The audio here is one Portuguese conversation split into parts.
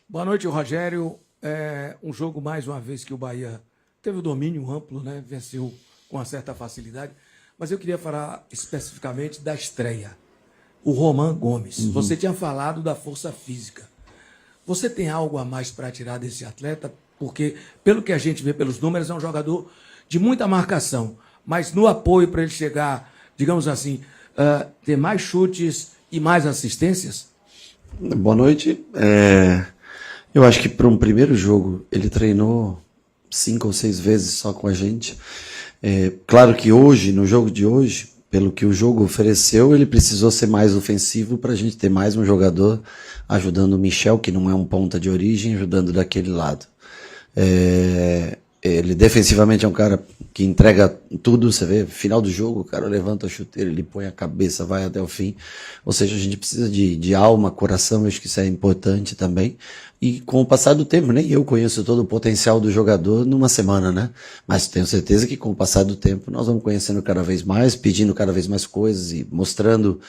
Boa noite, Rogério. Um jogo, mais uma vez, que o Bahia teve o domínio amplo, né? Venceu com uma certa facilidade. Mas eu queria falar especificamente da estreia. O Roman Gomes. Você tinha falado da força física. Você tem algo a mais para tirar desse atleta? Porque, pelo que a gente vê pelos números, é um jogador de muita marcação. Mas no apoio para ele chegar, digamos assim, ter mais chutes e mais assistências? Boa noite. Eu acho que para um primeiro jogo ele treinou 5 ou 6 vezes só com a gente. Claro que hoje, no jogo de hoje, pelo que o jogo ofereceu, ele precisou ser mais ofensivo para a gente ter mais um jogador ajudando o Michel, que não é um ponta de origem, ajudando daquele lado. Ele defensivamente é um cara que entrega tudo, você vê, final do jogo, o cara levanta a chuteira, ele põe a cabeça, vai até o fim. Ou seja, a gente precisa de alma, coração, eu acho que isso é importante também. E com o passar do tempo, nem eu conheço todo o potencial do jogador numa semana, né? Mas tenho certeza que com o passar do tempo nós vamos conhecendo cada vez mais, pedindo cada vez mais coisas e mostrando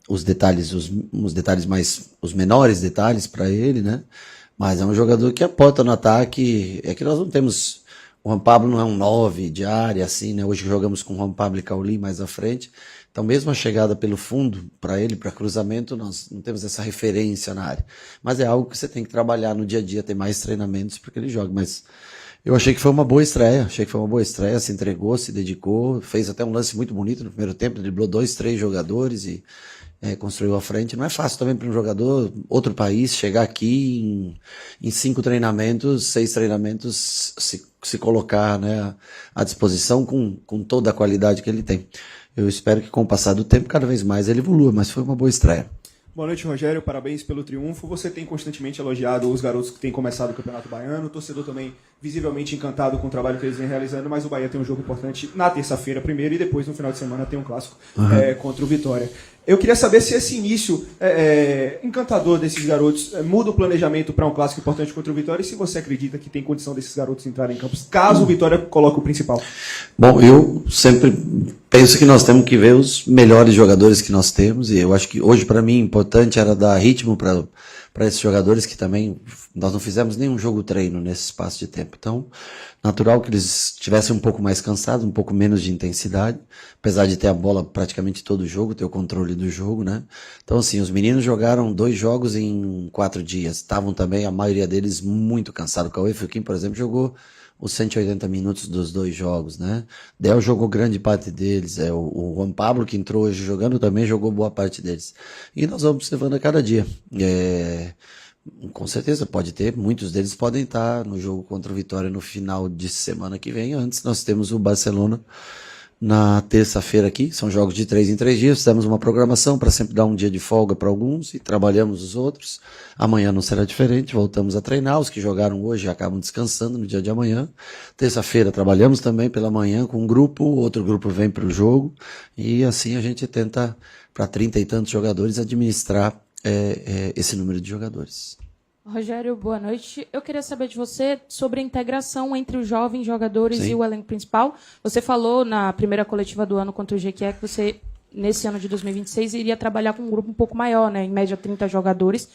os detalhes, os detalhes mais, os menores detalhes para ele, né? Mas é um jogador que aporta no ataque. É que nós não temos. O Juan Pablo não é um 9 de área, assim, né? Hoje jogamos com o Juan Pablo e Cauli mais à frente. Então, mesmo a chegada pelo fundo, para ele, para cruzamento, nós não temos essa referência na área. Mas é algo que você tem que trabalhar no dia a dia, ter mais treinamentos para que ele jogue. Mas eu achei que foi uma boa estreia. Se entregou, se dedicou, fez até um lance muito bonito no primeiro tempo, driblou 2, 3 jogadores e construiu a frente. Não é fácil também para um jogador, outro país, chegar aqui em 5 treinamentos, 6 treinamentos, se colocar, né, à disposição com toda a qualidade que ele tem. Eu espero que com o passar do tempo cada vez mais ele evolua, mas foi uma boa estreia. Boa noite, Rogério. Parabéns pelo triunfo. Você tem constantemente elogiado os garotos que têm começado o Campeonato Baiano. O torcedor também visivelmente encantado com o trabalho que eles vêm realizando, mas o Bahia tem um jogo importante na terça-feira primeiro e depois no final de semana tem um clássico contra o Vitória. Eu queria saber se esse início encantador desses garotos muda o planejamento para um clássico importante contra o Vitória e se você acredita que tem condição desses garotos entrarem em campos, caso o Vitória coloque o principal. Bom, eu sempre penso que nós temos que ver os melhores jogadores que nós temos e eu acho que hoje para mim importante era dar ritmo para esses jogadores que também nós não fizemos nenhum jogo treino nesse espaço de tempo. Então, natural que eles estivessem um pouco mais cansados, um pouco menos de intensidade, apesar de ter a bola praticamente todo o jogo, ter o controle do jogo, né? Então, assim, os meninos jogaram 2 jogos em 4 dias. Estavam também, a maioria deles, muito cansados. O Cauê Filquim, por exemplo, jogou os 180 minutos dos 2 jogos, né? Del jogou grande parte deles. O Juan Pablo, que entrou hoje jogando, também jogou boa parte deles. E nós vamos observando a cada dia. Com certeza pode ter, muitos deles podem estar no jogo contra o Vitória no final de semana que vem. Antes nós temos o Barcelona na terça-feira aqui, são jogos de 3 em 3 dias, temos uma programação para sempre dar um dia de folga para alguns e trabalhamos os outros. Amanhã não será diferente, voltamos a treinar, os que jogaram hoje acabam descansando no dia de amanhã. Terça-feira trabalhamos também pela manhã com um grupo, outro grupo vem para o jogo e assim a gente tenta, para 30 e tantos jogadores, administrar esse número de jogadores. Rogério, boa noite. Eu queria saber de você sobre a integração entre os jovens jogadores e o elenco principal. Você falou na primeira coletiva do ano contra o Jequié que você, nesse ano de 2026, iria trabalhar com um grupo um pouco maior, né? Em média 30 jogadores.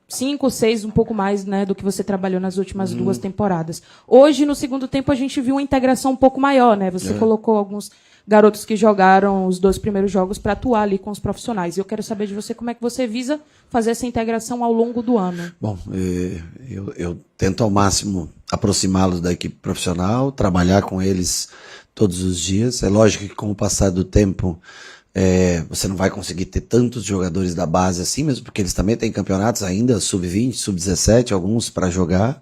5, 6, um pouco mais, né, do que você trabalhou nas últimas 2 temporadas. Hoje, no segundo tempo, a gente viu uma integração um pouco maior, né? Você colocou alguns garotos que jogaram os 2 primeiros jogos para atuar ali com os profissionais. E eu quero saber de você como é que você visa fazer essa integração ao longo do ano. Bom, eu tento ao máximo aproximá-los da equipe profissional, trabalhar com eles todos os dias. É lógico que com o passar do tempo você não vai conseguir ter tantos jogadores da base assim, mesmo porque eles também têm campeonatos ainda, sub-20, sub-17, alguns para jogar.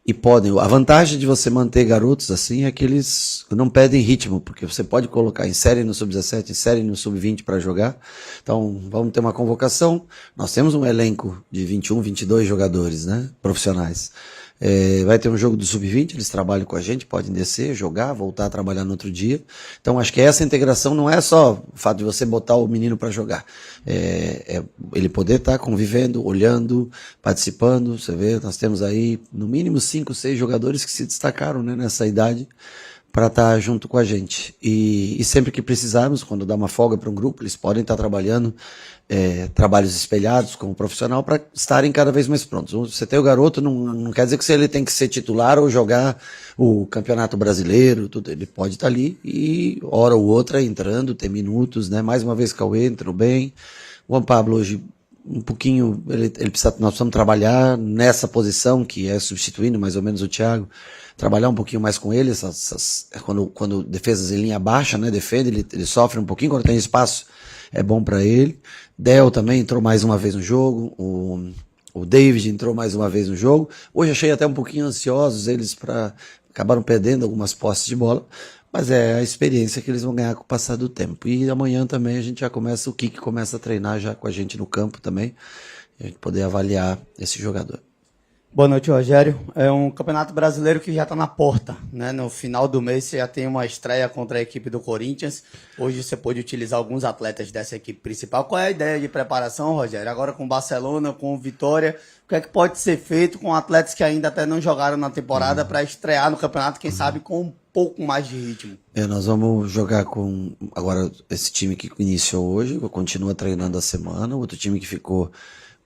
E podem. A vantagem de você manter garotos assim é que eles não pedem ritmo, porque você pode colocar, insere no sub-17, insere no sub-20 para jogar. Então, vamos ter uma convocação. Nós temos um elenco de 21, 22 jogadores, né, profissionais. Vai ter um jogo do sub-20, eles trabalham com a gente, podem descer, jogar, voltar a trabalhar no outro dia. Então, acho que essa integração não é só o fato de você botar o menino para jogar. Ele poder estar convivendo, olhando, participando. Você vê, nós temos aí no mínimo 5, 6 jogadores que se destacaram, né, nessa idade para estar junto com a gente. E sempre que precisarmos, quando dá uma folga para um grupo, eles podem estar trabalhando trabalhos espelhados como profissional para estarem cada vez mais prontos. Você ter o garoto não quer dizer que ele tem que ser titular ou jogar o Campeonato Brasileiro, tudo. Ele pode estar ali e hora ou outra entrando, ter minutos, né? Mais uma vez Cauê entrou bem. O Juan Pablo hoje um pouquinho, nós precisamos trabalhar nessa posição, que é substituindo mais ou menos o Thiago, trabalhar um pouquinho mais com ele, quando defesas em linha baixa, né, defende, ele sofre um pouquinho, quando tem espaço é bom para ele. Del também entrou mais uma vez no jogo, o David entrou mais uma vez no jogo. Hoje achei até um pouquinho ansiosos eles acabaram perdendo algumas posses de bola, mas é a experiência que eles vão ganhar com o passar do tempo. E amanhã também a gente já começa, o Kiki começa a treinar já com a gente no campo também, e a gente poder avaliar esse jogador. Boa noite, Rogério. É um campeonato brasileiro que já está na porta, né? No final do mês você já tem uma estreia contra a equipe do Corinthians. Hoje você pode utilizar alguns atletas dessa equipe principal. Qual é a ideia de preparação, Rogério? Agora com o Barcelona, com o Vitória, o que é que pode ser feito com atletas que ainda até não jogaram na temporada para estrear no campeonato, quem sabe com um pouco mais de ritmo? Nós vamos jogar com agora esse time que iniciou hoje, continua treinando a semana, o outro time que ficou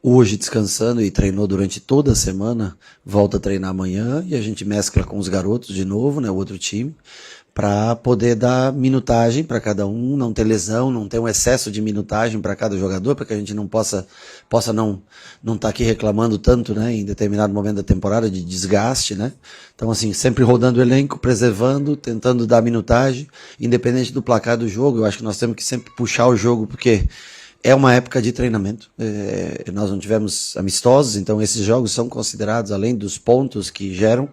hoje descansando e treinou durante toda a semana, volta a treinar amanhã e a gente mescla com os garotos de novo, né, o outro time, para poder dar minutagem para cada um, não ter lesão, não ter um excesso de minutagem para cada jogador, para que a gente não possa não estar aqui reclamando tanto, né, em determinado momento da temporada de desgaste, né. Então assim, sempre rodando o elenco, preservando, tentando dar minutagem, independente do placar do jogo. Eu acho que nós temos que sempre puxar o jogo, porque é uma época de treinamento. Nós não tivemos amistosos, então esses jogos são considerados, além dos pontos que geram,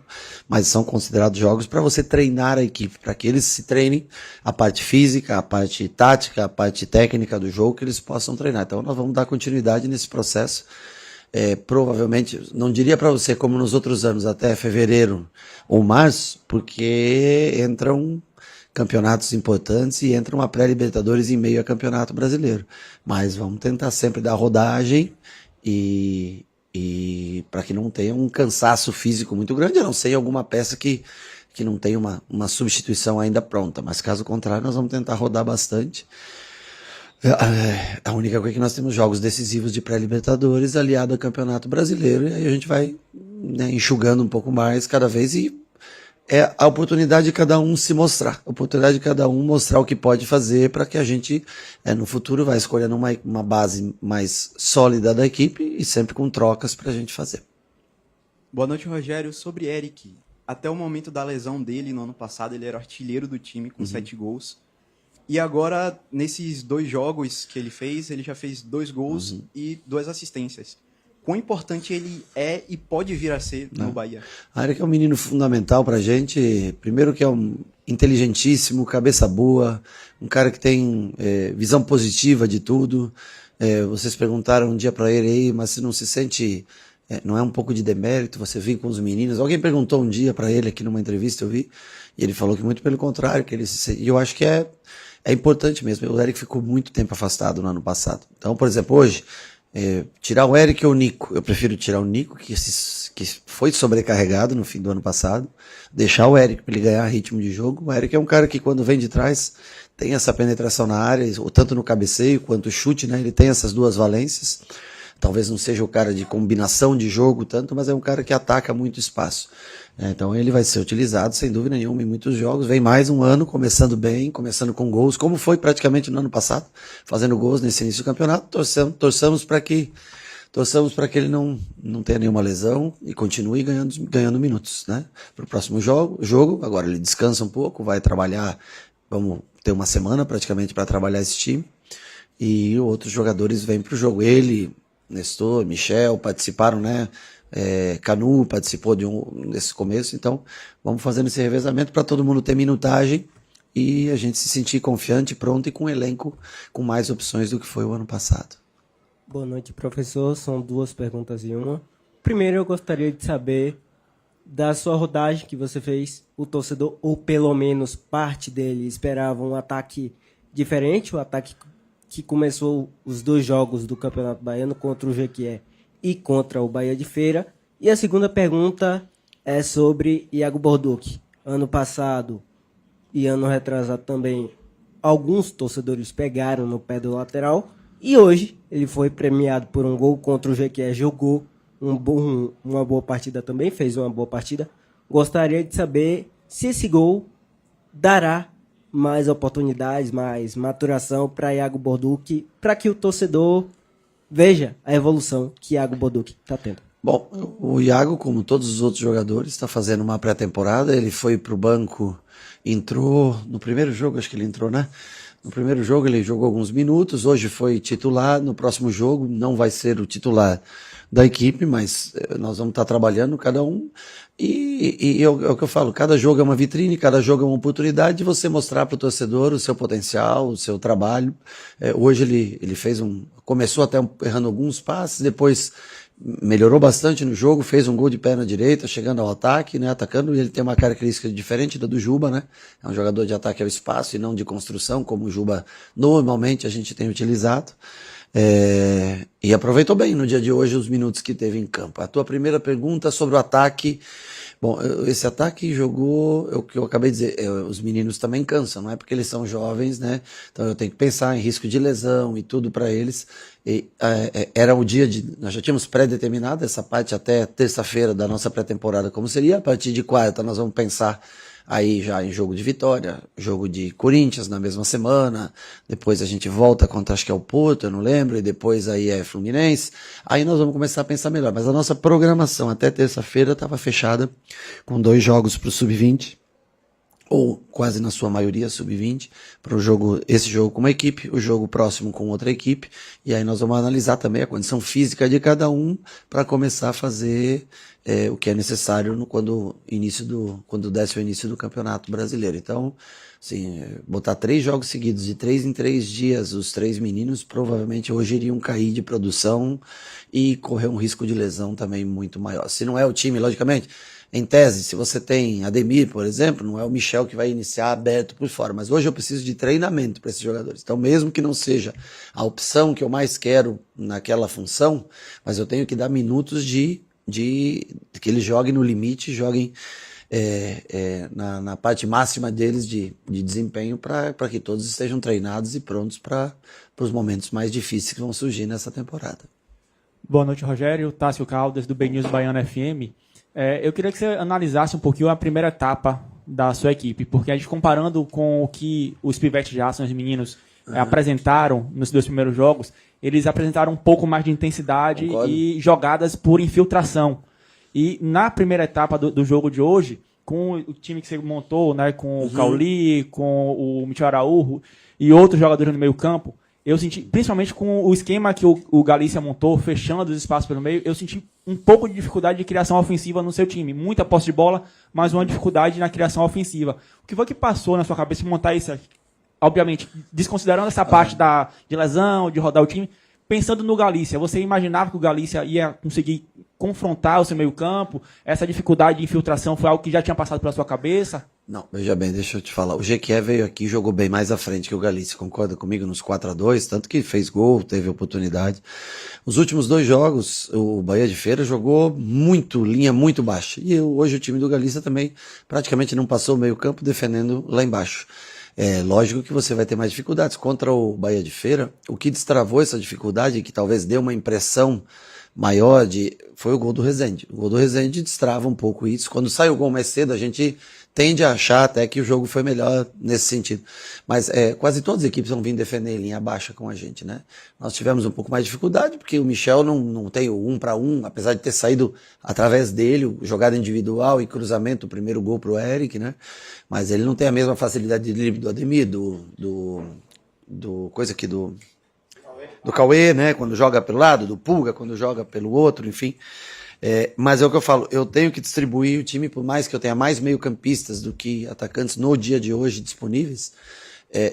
mas são considerados jogos para você treinar a equipe, para que eles se treinem a parte física, a parte tática, a parte técnica do jogo, que eles possam treinar. Então nós vamos dar continuidade nesse processo. Provavelmente, não diria para você como nos outros anos, até fevereiro ou março, porque entram campeonatos importantes e entra uma pré-Libertadores em meio a campeonato brasileiro. Mas vamos tentar sempre dar rodagem e para que não tenha um cansaço físico muito grande, a não ser alguma peça que não tenha uma substituição ainda pronta. Mas caso contrário, nós vamos tentar rodar bastante. A única coisa é que nós temos jogos decisivos de pré-Libertadores aliado ao campeonato brasileiro, e aí a gente vai, né, enxugando um pouco mais cada vez, e é a oportunidade de cada um se mostrar, a oportunidade de cada um mostrar o que pode fazer, para que a gente, no futuro, vai escolhendo uma base mais sólida da equipe e sempre com trocas para a gente fazer. Boa noite, Rogério. Sobre Eric, até o momento da lesão dele no ano passado, ele era artilheiro do time com 7 gols. E agora, nesses 2 jogos que ele fez, ele já fez 2 gols e 2 assistências. Quão importante ele é e pode vir a ser no Bahia? A Eric é um menino fundamental pra gente. Primeiro que é um inteligentíssimo, cabeça boa, um cara que tem visão positiva de tudo. Vocês perguntaram um dia pra ele, mas se não se sente, não é um pouco de demérito você vir com os meninos? Alguém perguntou um dia pra ele aqui numa entrevista, eu vi, e ele falou que muito pelo contrário, que ele e eu acho que é importante mesmo. O Eric ficou muito tempo afastado no ano passado. Então, por exemplo, hoje, tirar o Eric ou o Nico, eu prefiro tirar o Nico, que foi sobrecarregado no fim do ano passado, deixar o Eric para ele ganhar ritmo de jogo. O Eric é um cara que, quando vem de trás, tem essa penetração na área, tanto no cabeceio quanto o chute, né? Ele tem essas duas valências. Talvez não seja o cara de combinação de jogo tanto, mas é um cara que ataca muito espaço. Então ele vai ser utilizado, sem dúvida nenhuma, em muitos jogos. Vem mais um ano, começando bem, começando com gols, como foi praticamente no ano passado, fazendo gols nesse início do campeonato. Torçamos para que ele não tenha nenhuma lesão e continue ganhando minutos, né? Para o próximo jogo. Agora ele descansa um pouco, vai trabalhar, vamos ter uma semana praticamente para trabalhar esse time. E outros jogadores vêm para o jogo. Ele, Nestor, Michel participaram, né? Canu participou desse começo, então vamos fazendo esse revezamento para todo mundo ter minutagem e a gente se sentir confiante, pronto e com um elenco com mais opções do que foi o ano passado. Boa noite, professor. São 2 perguntas em uma. Primeiro, eu gostaria de saber da sua rodagem que você fez. O torcedor, ou pelo menos parte dele, esperava um ataque diferente, o ataque que começou os 2 jogos do Campeonato Baiano contra o Jequié e contra o Bahia de Feira. E a segunda pergunta é sobre Iago Borduc. Ano passado, e ano retrasado também, alguns torcedores pegaram no pé do lateral. E hoje ele foi premiado por um gol contra o Jequié, jogou uma boa partida também, fez uma boa partida. Gostaria de saber se esse gol dará mais oportunidades, mais maturação para Iago Borduque, para que o torcedor veja a evolução que Iago Borduque está tendo. Bom, o Iago, como todos os outros jogadores, está fazendo uma pré-temporada. Ele foi para o banco, entrou no primeiro jogo, acho que ele entrou, né? No primeiro jogo ele jogou alguns minutos, hoje foi titular, no próximo jogo não vai ser o titular da equipe, mas nós vamos estar trabalhando cada um, e é o que eu falo, cada jogo é uma vitrine, cada jogo é uma oportunidade de você mostrar para o torcedor o seu potencial, o seu trabalho. Hoje ele começou até errando alguns passes, depois melhorou bastante no jogo, fez um gol de perna direita, chegando ao ataque, né, atacando, e ele tem uma característica diferente da do Juba, né, é um jogador de ataque ao espaço e não de construção, como o Juba normalmente a gente tem utilizado, e aproveitou bem no dia de hoje os minutos que teve em campo. A tua primeira pergunta sobre o ataque, bom, esse ataque jogou, o que eu acabei de dizer, os meninos também cansam, não é porque eles são jovens, né, então eu tenho que pensar em risco de lesão e tudo para eles. Era o dia nós já tínhamos pré-determinado essa parte até terça-feira da nossa pré-temporada como seria, a partir de quarta nós vamos pensar aí já em jogo de Vitória, jogo de Corinthians na mesma semana, depois a gente volta contra, acho que é o Porto, eu não lembro, e depois aí é Fluminense, aí nós vamos começar a pensar melhor, mas a nossa programação até terça-feira estava fechada com 2 jogos para o Sub-20, ou quase na sua maioria Sub-20, para esse jogo com uma equipe, o jogo próximo com outra equipe, e aí nós vamos analisar também a condição física de cada um para começar a fazer o que é necessário quando desce o início do Campeonato Brasileiro. Então, assim, botar 3 jogos seguidos de 3 em 3 dias, os 3 meninos provavelmente hoje iriam cair de produção e correr um risco de lesão também muito maior. Se não é o time, logicamente, em tese, se você tem Ademir, por exemplo, não é o Michel que vai iniciar aberto por fora, mas hoje eu preciso de treinamento para esses jogadores. Então, mesmo que não seja a opção que eu mais quero naquela função, mas eu tenho que dar minutos de que eles joguem no limite, joguem na parte máxima deles de desempenho para que todos estejam treinados e prontos para os momentos mais difíceis que vão surgir nessa temporada. Boa noite, Rogério. Tássio Caldas, do BNews Baiano FM. Eu queria que você analisasse um pouquinho a primeira etapa da sua equipe, porque a gente comparando com o que os pivetes de aço, os meninos, apresentaram nos 2 primeiros jogos, eles apresentaram um pouco mais de intensidade. Concordo. E jogadas por infiltração. E na primeira etapa do jogo de hoje, com o time que você montou, né, com o Cauli, com o Michel Araújo e outros jogadores no meio campo, eu senti, principalmente com o esquema que o Galícia montou, fechando os espaços pelo meio, eu senti um pouco de dificuldade de criação ofensiva no seu time. Muita posse de bola, mas uma dificuldade na criação ofensiva. O que foi que passou na sua cabeça de montar isso? Obviamente, desconsiderando essa parte de lesão, de rodar o time, pensando no Galícia, você imaginava que o Galícia ia conseguir confrontar o seu meio campo? Essa dificuldade de infiltração foi algo que já tinha passado pela sua cabeça? Não, veja bem, deixa eu te falar. O Jequié veio aqui e jogou bem mais à frente que o Galícia, concorda comigo? Nos 4-2, tanto que fez gol, teve oportunidade. Os últimos 2 jogos, o Bahia de Feira jogou linha muito baixa. E hoje o time do Galícia também praticamente não passou o meio campo defendendo lá embaixo. É lógico que você vai ter mais dificuldades. Contra o Bahia de Feira, o que destravou essa dificuldade, que talvez deu uma impressão maior foi o gol do Rezende. O gol do Rezende destrava um pouco isso. Quando sai o gol mais cedo, a gente tende a achar até que o jogo foi melhor nesse sentido. Mas quase todas as equipes vão vir defender em linha baixa com a gente, né? Nós tivemos um pouco mais de dificuldade, porque o Michel não tem o 1 para 1, apesar de ter saído através dele, jogada individual e cruzamento, o primeiro gol pro Eric, né? Mas ele não tem a mesma facilidade de drible do Ademir, do Cauê, né? Quando joga pelo lado, do Pulga, quando joga pelo outro, enfim. Mas é o que eu falo, eu tenho que distribuir o time, por mais que eu tenha mais meio-campistas do que atacantes no dia de hoje disponíveis,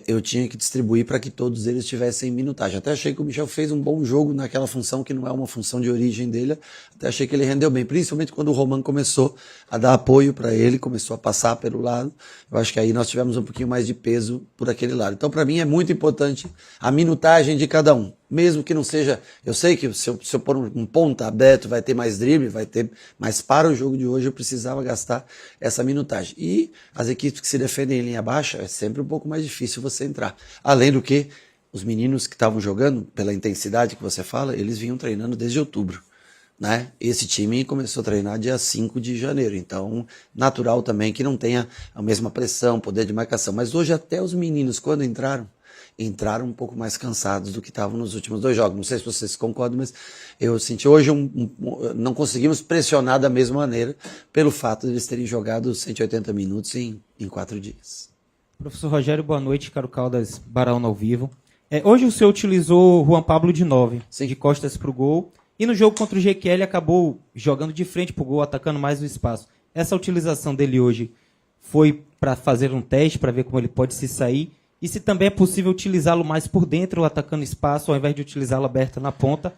eu tinha que distribuir para que todos eles tivessem minutagem. Até achei que o Michel fez um bom jogo naquela função que não é uma função de origem dele, até achei que ele rendeu bem, principalmente quando o Roman começou a dar apoio para ele, começou a passar pelo lado. Eu acho que aí nós tivemos um pouquinho mais de peso por aquele lado. Então, para mim, é muito importante a minutagem de cada um. Mesmo que não seja... Eu sei que se eu pôr um ponta aberto vai ter mais drible, mas para o jogo de hoje eu precisava gastar essa minutagem. E as equipes que se defendem em linha baixa é sempre um pouco mais difícil você entrar. Além do que os meninos que estavam jogando, pela intensidade que você fala, eles vinham treinando desde outubro. Né? Esse time começou a treinar dia 5 de janeiro, então natural também que não tenha a mesma pressão, poder de marcação. Mas hoje até os meninos, quando entraram um pouco mais cansados do que estavam nos últimos 2 jogos. Não sei se vocês concordam, mas eu senti hoje não conseguimos pressionar da mesma maneira pelo fato de eles terem jogado 180 minutos em 4 dias. Professor Rogério, boa noite. Caro Caldas, Baraúna ao vivo. Hoje o senhor utilizou o Juan Pablo de 9, de costas para o gol, e no jogo contra o Jequié ele acabou jogando de frente para o gol, atacando mais o espaço. Essa utilização dele hoje foi para fazer um teste, para ver como ele pode se sair, e se também é possível utilizá-lo mais por dentro, atacando espaço, ao invés de utilizá-lo aberto na ponta.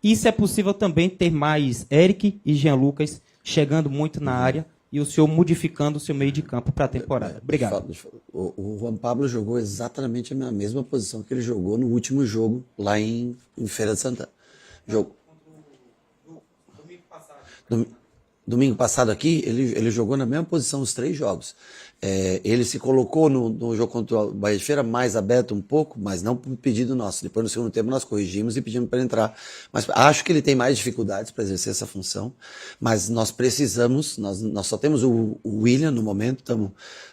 E se é possível também ter mais Eric e Jean Lucas chegando muito na área e o senhor modificando o seu meio de campo para a temporada. Obrigado. O Juan Pablo jogou exatamente a mesma posição que ele jogou no último jogo lá em Feira de Santana. Domingo passado aqui, ele jogou na mesma posição os 3 jogos. Ele se colocou no jogo contra o Bahia de Feira mais aberto um pouco, mas não por pedido nosso. Depois, no segundo tempo, nós corrigimos e pedimos para entrar. Mas acho que ele tem mais dificuldades para exercer essa função. Mas nós precisamos, nós só temos o William no momento, estamos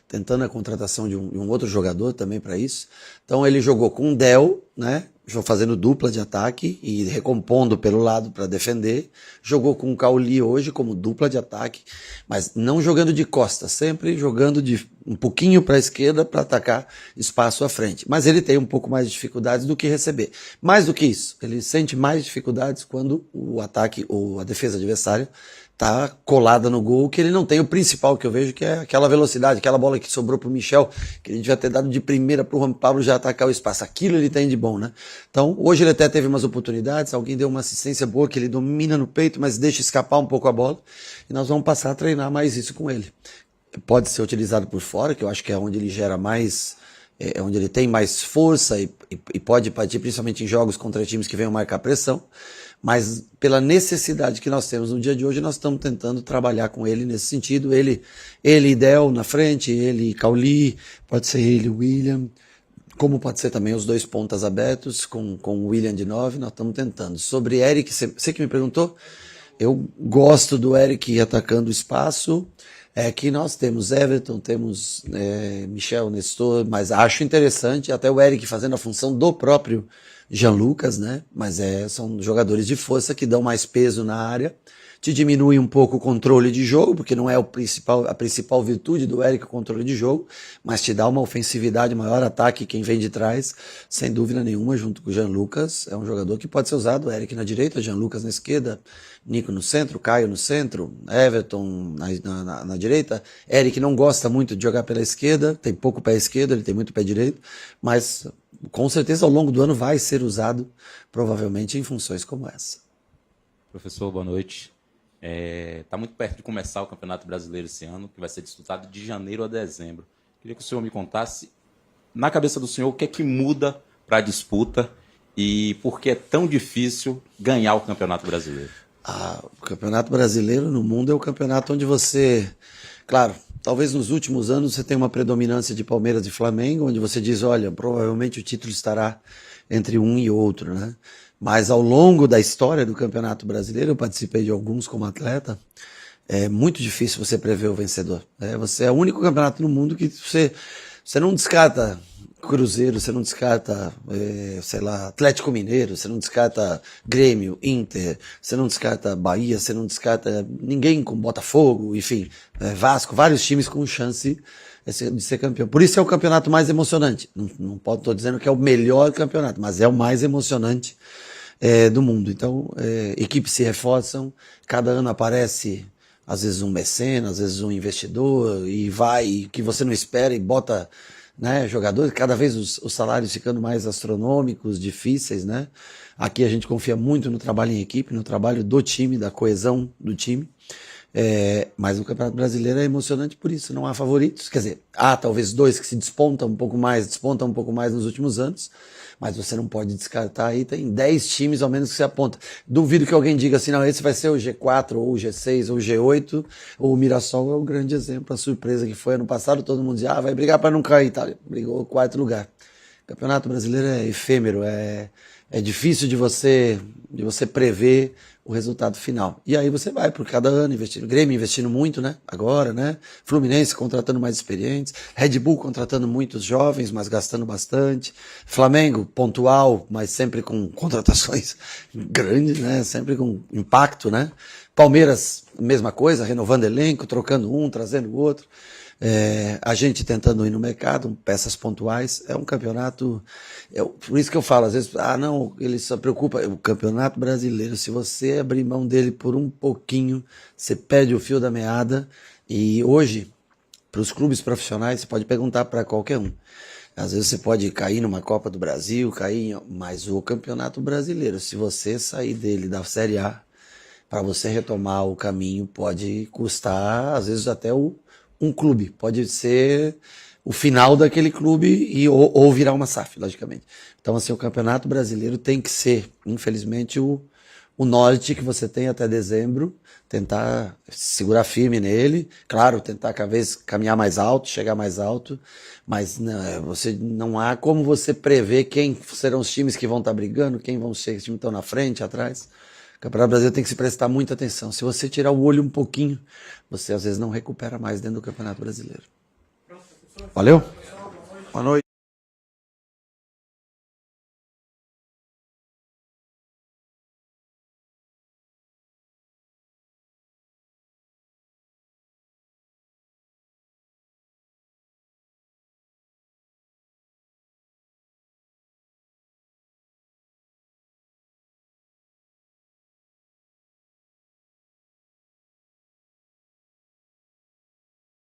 tentando a contratação de um outro jogador também para isso. Então ele jogou com o Del, né? Fazendo dupla de ataque e recompondo pelo lado para defender. Jogou com o Cauli hoje como dupla de ataque, mas não jogando de costas, sempre jogando de um pouquinho para a esquerda para atacar espaço à frente. Mas ele tem um pouco mais de dificuldades do que receber. Mais do que isso, ele sente mais dificuldades quando o ataque ou a defesa adversária está colada no gol, que ele não tem o principal que eu vejo, que é aquela velocidade, aquela bola que sobrou para o Michel, que ele devia ter dado de primeira para o Juan Pablo já atacar o espaço. Aquilo ele tem de bom, né? Então, hoje ele até teve umas oportunidades, alguém deu uma assistência boa, que ele domina no peito, mas deixa escapar um pouco a bola, e nós vamos passar a treinar mais isso com ele. Pode ser utilizado por fora, que eu acho que é onde ele gera mais... É onde ele tem mais força e pode partir, principalmente em jogos contra times que venham marcar pressão. Mas pela necessidade que nós temos no dia de hoje, nós estamos tentando trabalhar com ele nesse sentido. Ele e Del na frente, ele e Cauli, pode ser ele e William, como pode ser também os 2 pontas abertos, com o William de 9, nós estamos tentando. Sobre Eric, você que me perguntou, eu gosto do Eric atacando o espaço. Que nós temos Everton, temos Michel, Nestor, mas acho interessante até o Eric fazendo a função do próprio Jean Lucas, né? Mas são jogadores de força que dão mais peso na área, te diminui um pouco o controle de jogo, porque não é a principal virtude do Eric, o controle de jogo, mas te dá uma ofensividade, maior ataque quem vem de trás, sem dúvida nenhuma, junto com o Jean Lucas. É um jogador que pode ser usado, Eric na direita, Jean Lucas na esquerda, Nico no centro, Caio no centro, Everton na direita. Eric não gosta muito de jogar pela esquerda, tem pouco pé esquerdo, ele tem muito pé direito, mas com certeza ao longo do ano vai ser usado, provavelmente em funções como essa. Professor, boa noite. Está muito perto de começar o Campeonato Brasileiro esse ano, que vai ser disputado de janeiro a dezembro. Queria que o senhor me contasse, na cabeça do senhor, o que é que muda para a disputa e por que é tão difícil ganhar o Campeonato Brasileiro? O Campeonato Brasileiro no mundo é o campeonato onde você... Claro, talvez nos últimos anos você tenha uma predominância de Palmeiras e Flamengo, onde você diz, olha, provavelmente o título estará entre um e outro, né? Mas ao longo da história do Campeonato Brasileiro, eu participei de alguns como atleta, é muito difícil você prever o vencedor. Você é o único campeonato no mundo que você não descarta Cruzeiro, você não descarta, Atlético Mineiro, você não descarta Grêmio, Inter, você não descarta Bahia, você não descarta ninguém com Botafogo, enfim, Vasco, vários times com chance de ser campeão. Por isso é o campeonato mais emocionante. Não estou dizendo que é o melhor campeonato, mas é o mais emocionante do mundo. Então, equipes se reforçam, cada ano aparece, às vezes um mecena, às vezes um investidor, e vai, que você não espera, e bota, né, jogadores, cada vez os salários ficando mais astronômicos, difíceis, né? Aqui a gente confia muito no trabalho em equipe, no trabalho do time, da coesão do time. Mas o Campeonato Brasileiro é emocionante por isso, não há favoritos. Quer dizer, há talvez dois que se despontam um pouco mais nos últimos anos, mas você não pode descartar aí, tem 10 times ao menos que se aponta. Duvido que alguém diga assim, não, esse vai ser o G4, ou o G6, ou o G8, ou o Mirassol é o grande exemplo, a surpresa que foi ano passado, todo mundo dizia, vai brigar para não cair, tá? Brigou 4º lugar. O Campeonato Brasileiro é efêmero, é difícil de você prever o resultado final. E aí você vai por cada ano investindo. Grêmio investindo muito, né? Agora, né? Fluminense contratando mais experientes. Red Bull contratando muitos jovens, mas gastando bastante. Flamengo, pontual, mas sempre com contratações grandes, né? Sempre com impacto, né? Palmeiras, mesma coisa, renovando elenco, trocando um, trazendo o outro. A gente tentando ir no mercado, peças pontuais, é um campeonato, por isso que eu falo, às vezes, não, ele só preocupa, o Campeonato Brasileiro, se você abrir mão dele por um pouquinho, você perde o fio da meada, e hoje, para os clubes profissionais, você pode perguntar para qualquer um, às vezes você pode cair numa Copa do Brasil, mas o Campeonato Brasileiro, se você sair dele da Série A, para você retomar o caminho, pode custar, às vezes, até um clube, pode ser o final daquele clube ou virar uma SAF, logicamente. Então, assim, o Campeonato Brasileiro tem que ser, infelizmente, o norte que você tem até dezembro, tentar segurar firme nele, claro, tentar cada vez caminhar mais alto, chegar mais alto, mas não há como você prever quem serão os times que vão estar brigando, quem vão ser os times que estão na frente, atrás. O Campeonato Brasileiro tem que se prestar muita atenção. Se você tirar o olho um pouquinho, você às vezes não recupera mais dentro do Campeonato Brasileiro. Valeu? Boa noite.